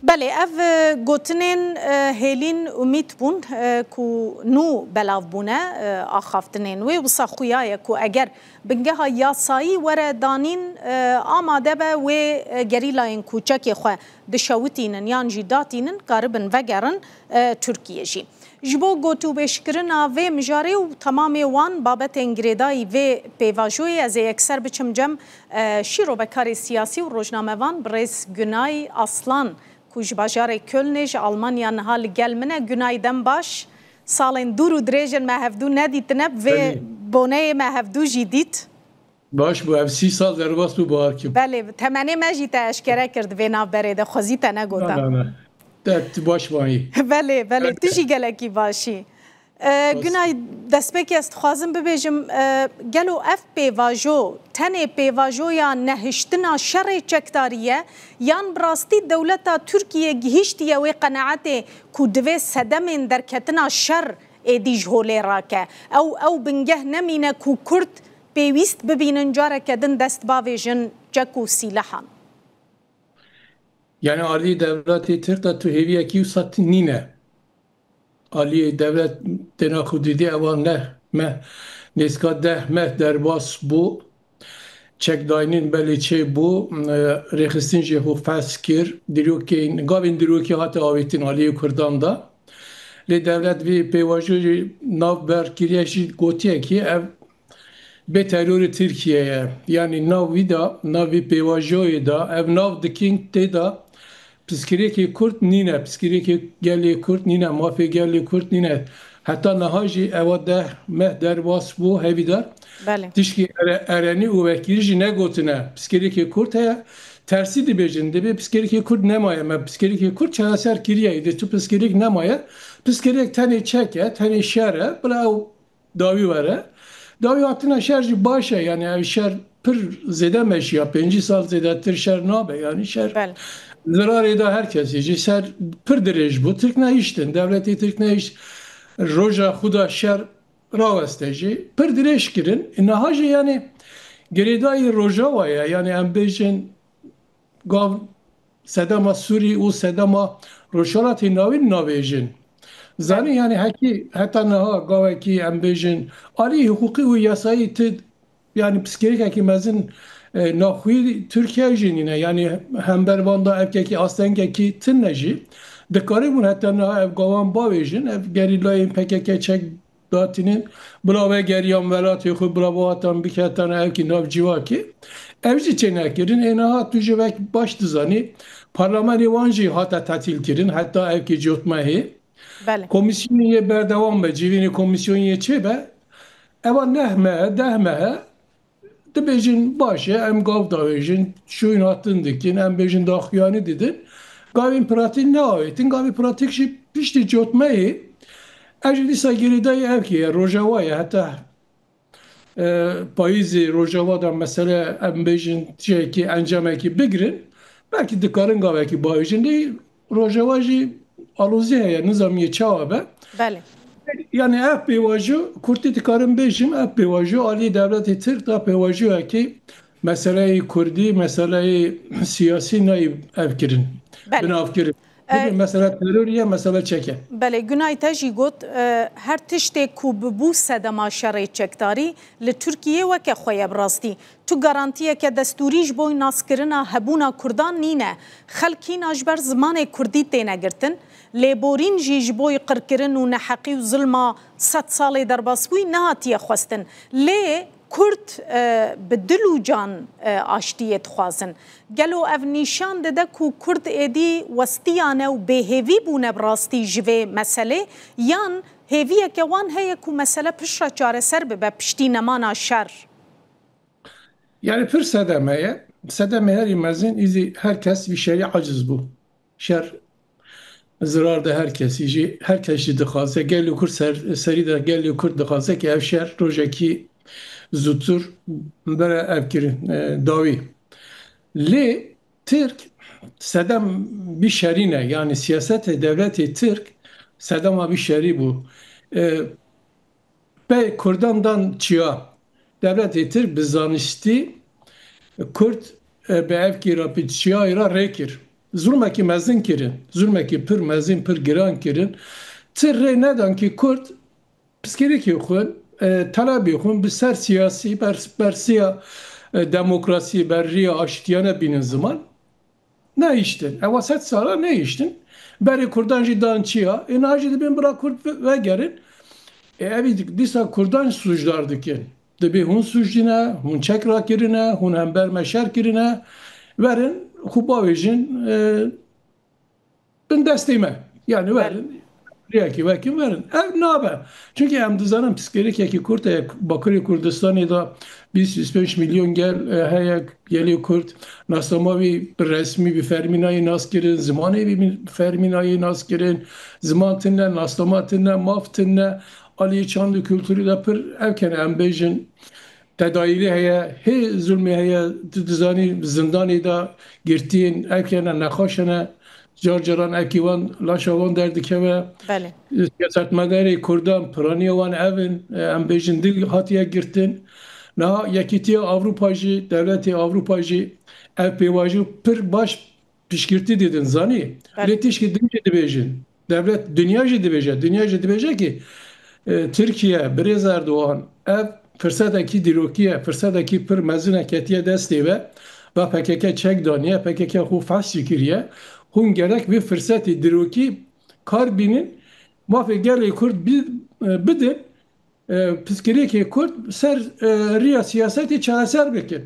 بله اف گوتنین هلین امید بون کو نو بلاو بونه آخافتنین وی وصا خویای کو اگر بنگه ها یاسایی وره دانین آماده به و گریلاین کوچک خواه دشاوتینن یان جیداتینن کاربن وگرن ترکیه جی جبو گوتو بشکرنا و مجاره و تمام وان بابت انگریدایی و پیواجوی از اکثر بچم جم شیرو بکاری سیاسی و روزنامه وان برز گنای اصلان کوج باجار کلنج آلمانیا نهال گل منه گنای دم باش سالن دور و درجن مهفدو ندیتنب و بونه مهفدو جدید باش بو اف 30 سال در باس بو بارکیم بله تمنی مجید اشکره کرد و ناف برده خوزی تا نگوتا نه باش بایی بله تجی گلکی باشی گنای دست بکی است خوازم ببیجم گلو اف پیواجو تنه پیواجو یا نهشتنا شر چکتاریه یان براستی دولتا ترکیه گهشتیه و قناعت کودوه صدمین در کتنا شر ایدیج هولی راکه او بنگه نمینه کو کرد پیویست ببینن جاره کدن دست باویجن جکو سیلحان یعنی عالی دولت ترک دا تو هیویه کیو سات نینه عالی دولت دنا خودیدی اوان نه مه نسکا ده مه در باس بو چک داینین بلی چه بو رخستین جهو فس کر دروکی گاوین دروکی حتی آویتین عالی کردان دا لی دولت وی پیواجو ناو بر کریشی گوتیه که به ترور ترکیه یعنی ناوی دا ناوی پیواجوی دا اف ناو دکینگ تی دا پسکری که کرد نینه پسکری که گلی کرد نینه مافی گلی کرد نینه حتی نهاجی اوا ده مه در باس بو هیوی دار تشکی ارانی و وکیلیجی نگوتنه پسکری که کرد هیا tersi de bejinde be psikolojik kurd nemaya me psikolojik kurd çaser kiriye de tu psikolojik nemaya psikolojik tane çeke tane şere bla davi vere davi hatına şerji başa yani ev şer pır zedemeş ya 5 sal zedetir şer nabe yani şer zarar eda herkes yeci ser pır derece bu Türk ne işten devleti Türk ne iş roja xuda şer ravesteci pır derece kirin nahacı yani geridayı roja vaya yani embejin گاو سدما سوری و سدما روشالات ناوی ناویجن زنی یعنی حتی نها گاوی کی ام بیجن علی حقوقی و یاسایی تد یعنی پسکری که مزن ناخوی ترکیه جنینه یعنی هم برواندا اف کی اصلا کی تن نجی دکاری بون حتی نها اف گاوان باویجن اف گریلای پکک چک داتینین بلاوه گریان ولاتی خود بلاواتان بکتن اف کی ناو جوا کی evci çenekirin enaha tüjevek baş dizani parlamenti vanji hatta tatil kirin hatta evki cotmahi komisyoniye berdevam be civini komisyoniye çebe eva nehme dehme de bejin başı em gav davejin şuyun hattın dikin em bejin dahyani dedin gavin pratik ne avetin gavi pratik şi pişti cotmahi eclisa giridayı evki rojavaya hatta payızı rojavadan mesela embejin şey ki encameki bigrin belki dikarın gaveki bayıcın değil rojavacı aluziye nizamiye çavabe yani ev pevacı kurti dikarın bejim ev pevacı Ali devleti Türk da pevacı ki meseleyi Kurdi meseleyi siyasi naib evkirin binavkirin mesela teröriye mesela çeke. بله گنای تجی گوت هر تشتی کو ببو سدما شرعی چکداری لترکیه و که خویه براستی تو گارانتیه که دستوریش بوی ناسکرنا هبونا کردان نینه خلکین اجبر زمان کردی تینه گرتن لیبورین جیج بوی قرکرن و نحقی و ظلما 100 سالی در باسوی نهاتیه خواستن لی کرد به دل و جان آشتیت خوازن گلو او نشان داده کو کرد ایدی وستیانه و به هیوی بونه براستی جوه مسئله یان هیویه که وان هیه کو مسئله پشت چاره سر به پشتی نمانا شر yani pür sedemeye rimezin izi herkes bir şeye aciz bu şer zarar da herkes izi herkes dixaze gel kur seri de gel kur dixaze ki ev şer rojeki زودتر برای افکرین داوی لی ترک سدم بی شرینه یعنی سیاست دولت ترک سدم بی شری بو به کرداندان چیا دولت ترک بزانستی کرد به افکی راپید چیا ایرا ریکر zulmeki mezin kirin. Zulmeki pir mezin pir giran kirin. Tır neden ki Kürt psikolojik yokun, talep yokun, bir ser siyasi, bersiya demokrasi, berriya aştiyana binin zaman ne iştin? Evaset sara ne iştin? Beri Kurdan jidan çiya, nacide bin bırak Kurt ve gerin. Evi disa Kurdan suçlardı ki. Dibi hun suçdine, hun çekra kirine, hun hember meşer kirine, verin kuba vejin bin desteğime. Yani verin Riyaki vekin verin. Ev ne haber? Çünkü hem dizanın psikolojik ki Kurt Bakırı Kurdistan'ı da 25 milyon heye geliyor Kurt. Naslamavi resmi bir ferminayı nas kirin, zamanı bir ferminayı nas kirin, zamantinle, naslamatınle, maftinle, Ali Çanlı kültürü de pır evken embejin tedayili heye, he zulmü heye, dizani zindanı da girtiğin evkene nekhaşene, carcaran ekivan laşavan derdikeve بله siyasetmedari Kurdan praniyavan evin em bejin dil hatiye girtin na yekitiye Avrupacı devleti Avrupacı ev pevajı pir baş pişkirti dedin zani بله letiş ki dince dibejin devlet dünyacı dibeje ki Türkiye Brez Erdoğan ev fırsataki dirokiye fırsataki pir mezune ketiye desti ve PKK çek daniye PKK hu fasçı kiriye hun gerek bir fırsatı diroki karbinin mafê gelê Kurd bidin psikolojikê Kurd ser riya siyasetê çareser bikin.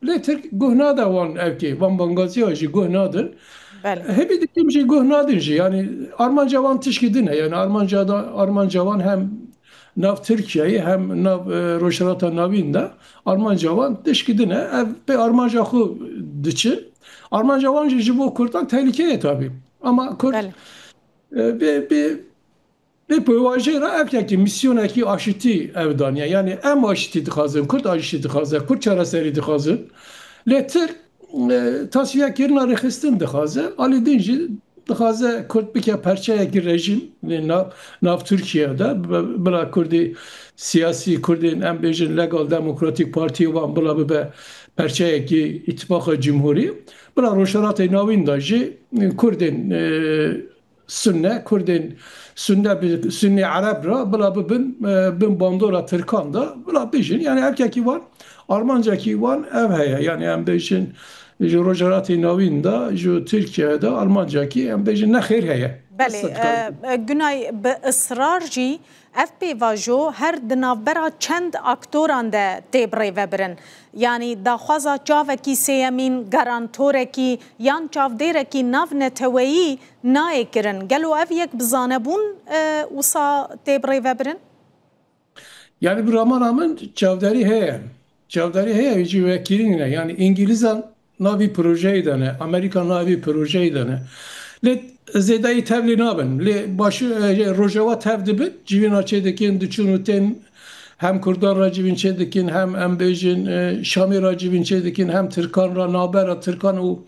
Lê Tirk guh nada wan evkê, wan bangaziya jî guh nadin. بله Hepî dikim jî guh nadin jî. Yani Armanca wan tişkî din e. Yani Armanca wan hem nav Tirkiyeyê hem nav Rojhilata Navîn de Armanca wan tişkî din e. Ev pê Armanca xwe diçin. Armanca wan jî ji bo Kurdan tehlikeye tabii. Ama Kurd بله bir ve peyvajera evkeki misyoneki aşiti evdaniye yani em aşiti dixazin Kürt aşiti dixazin Kürt çareseri dixazin letir tasfiye kirna rexistin dixazin ali dinci dixazin Kürt bike perçeyeki rejim nav Türkiye'de bila Kürdi siyasi Kürdin em bejin legal demokratik parti van bila be perçeyeki ittifaka cumhuri bila roşarat navin da jî Kürdin Sünne, Kurdin, Sünni Arap ra, bula bin bandora Türkan da, bula bijin, yani erkeki var, Armanca ki var, ev heye, yani em bijin, Rojarat-ı Navin da, Türkiye'de, Almanca ki, em bijin ne xeyr heye. بله گنای به اصرار جی اف پی واجو هر دنابرا چند اکتوران ده تبری وبرن یعنی داخوازا چاو کی سیمین گارانتور کی یان چاو دیر کی ناو نتویی نای کرن گلو اف یک بزانبون وسا تبری وبرن Yani bir rağmen çavdari heye. Çavdari heye yüce vekilin ne? Yani İngilizan navi projeyi de ne? Amerikan navi projeyi de ne? Le zedayı tevli nabın. Le başı rojava tevdi bit. Civina çedekin düşünüten hem Kurdan racivin çedekin hem embejin Şami racivin çedekin hem Türkan ra nabera Türkan o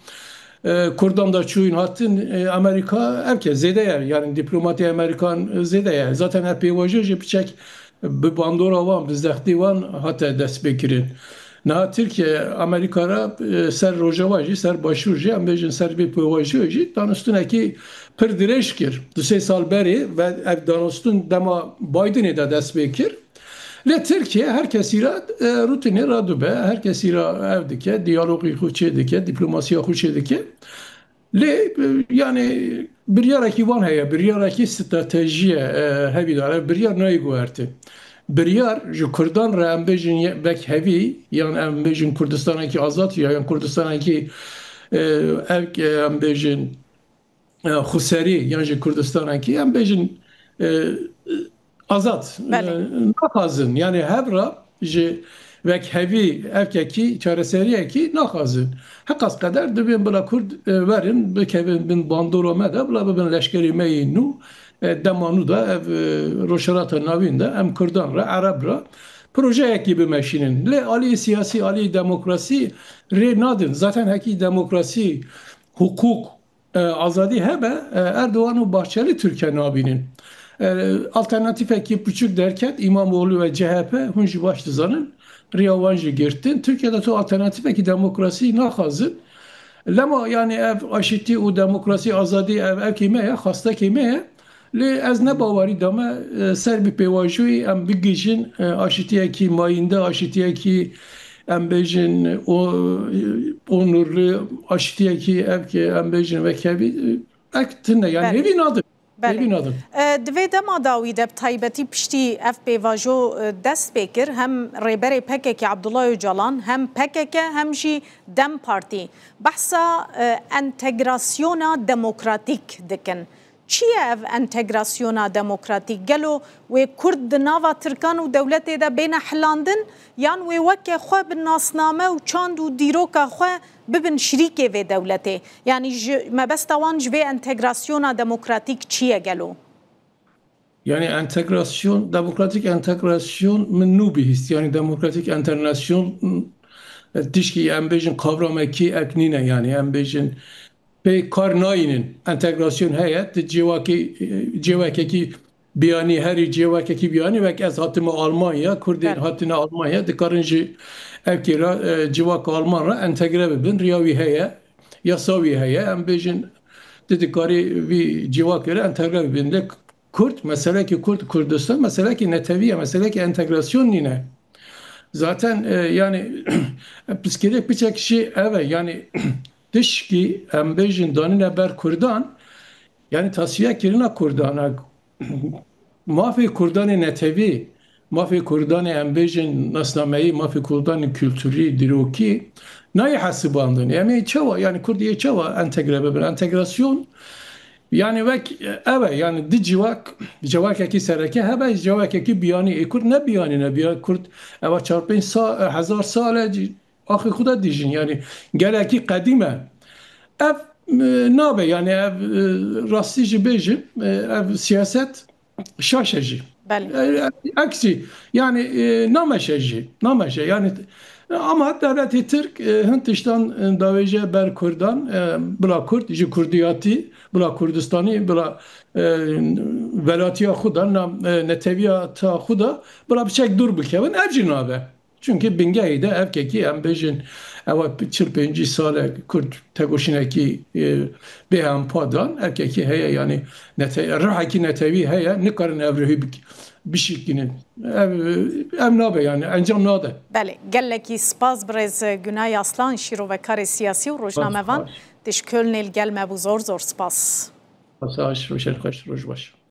Kurdan da çuyun hattın Amerika herkes zedeye yani diplomati Amerikan zedeye. Zaten hep peyvajı piçek bir bandora van bizdekti van hatta dest bekirin. Na Türkiye Amerika'ra ser rojavajı ser başvurcu embejin ser bir peyvajı danustun pir direşkir. 2 sal beri ve ev danustun dema Biden'e de dest bekir. Le Türkiye herkesiyle rutini radube, herkesiyle evdike, diyalogu huçedike, diplomasiya huçedike. Le yani bir yaraki van heye, bir yaraki stratejiye hevidare, bir yar neyi guverti. Bir yar ju Kurdan re embejin bek hevi, yani embejin Kurdistan'daki azat ya, yani Kurdistan'daki embejin Huseri, yani Kurdistan'daki embejin azat nakazın yani hevra ji vek hevi erkeki çareseriye ki nakazın hakas kadar dibin bula Kurd verin bekevin bin bandoro meda bula bin leşkeri meyinu demanu da ev roşarata navinde em Kurdan ra Arab ra proje gibi meşinin le ali siyasi ali demokrasi re nadin zaten haki demokrasi hukuk azadi hebe Erdoğan'ın Bahçeli Türkiye nabinin alternatif ekip küçük derken İmamoğlu ve CHP hunji baştı zanın Riyavanji girtin. Türkiye'de to alternatif eki demokrasi nakazın لما يعني اف اشتي و دموکراسی آزادی اف کیمه خاصه کیمه لی از نباوری دامه سر بی پیواجوی ام بگیجین اشتیه کی ماینده اشتیه کی ام بیجن اونور اشتیه کی اف که ام بیجن وکبی اکتنه یعنی هیوی نادر هیوی نادر دوی دما داوی دب تایبتی پشتی اف پیواجو دست بکر هم ریبر پکک عبدالله جلان هم پکک هم جی دم پارتی بحثا انتگراسیونا دموکراتیک دکن چیه اف انتگراسیونا دموکراتیک گلو و کرد ناوا ترکان و دولت دا بین حلاندن یان و وکه خواه بالناسنامه و چاند و دیروکا خواه ببن شریکه و دولته یعنی ما بس توان جوه انتگراسیونا دموکراتیک چیه گلو؟ Yani entegrasyon, demokratik entegrasyon min nû bihîst. Yani demokratik entegrasyon tişkî em bêjin kavramekî ek nîne yani em bêjin pê kar nayînin entegrasyon heye di cêwekekî biyanî herî cêwekekî biyanî wek ez hatime Almanya, Kurdên hatine Almanya dikarin ji evkê ra civaka Alman ra entegre bibin. Riya wî heye, yasa wî heye em bêjin dikarî vî civakê ra entegre bibin. Lê Kürt, meseleki Kürt, Kürdistan, meseleki neteviye, meseleki entegrasyon nine. Zaten yani psikolojik birçok kişi evet yani dışki embejin danine ber Kurdan yani tasfiye kirina Kurdan'a mafi Kurdan'ı netevi mafi Kurdan'ı embejin nasnameyi mafi Kurdan'ı kültürü diroki neyi hasibandın yani çava yani Kurdiye çava entegre bir entegrasyon yani vek evet yani di civak ki sereke hebe civak ki biyani Kurd ne biyani Kurd evet çarpın hazar sale ahı kuda dijin yani geleki kadime ev nabe yani ev rastici bejim ev siyaset şaşıcı. Aksi yani nameşeci yani ama devleti Türk Hindistan'dan davece ber Kurdan bula Kurd ji Kurdiyati bula Kurdistani bula velatiya xuda neteviyata xuda bula biçek dur bikevin evcinabe. Çünkü bingeyi de evkeki em bejin eva 45 sale Kurd tegoşineki behem padan evkeki heye yani rahaki netevi heye nikarin evrehi bişikinin ev nabe yani encam nade. Bele geleki spas brez Günay Aslan şiro ve kare siyasi و روزنامه‌وان تشکل نیل گل مبو زور سپاس. Sağ ol, روشن خوش روز باش.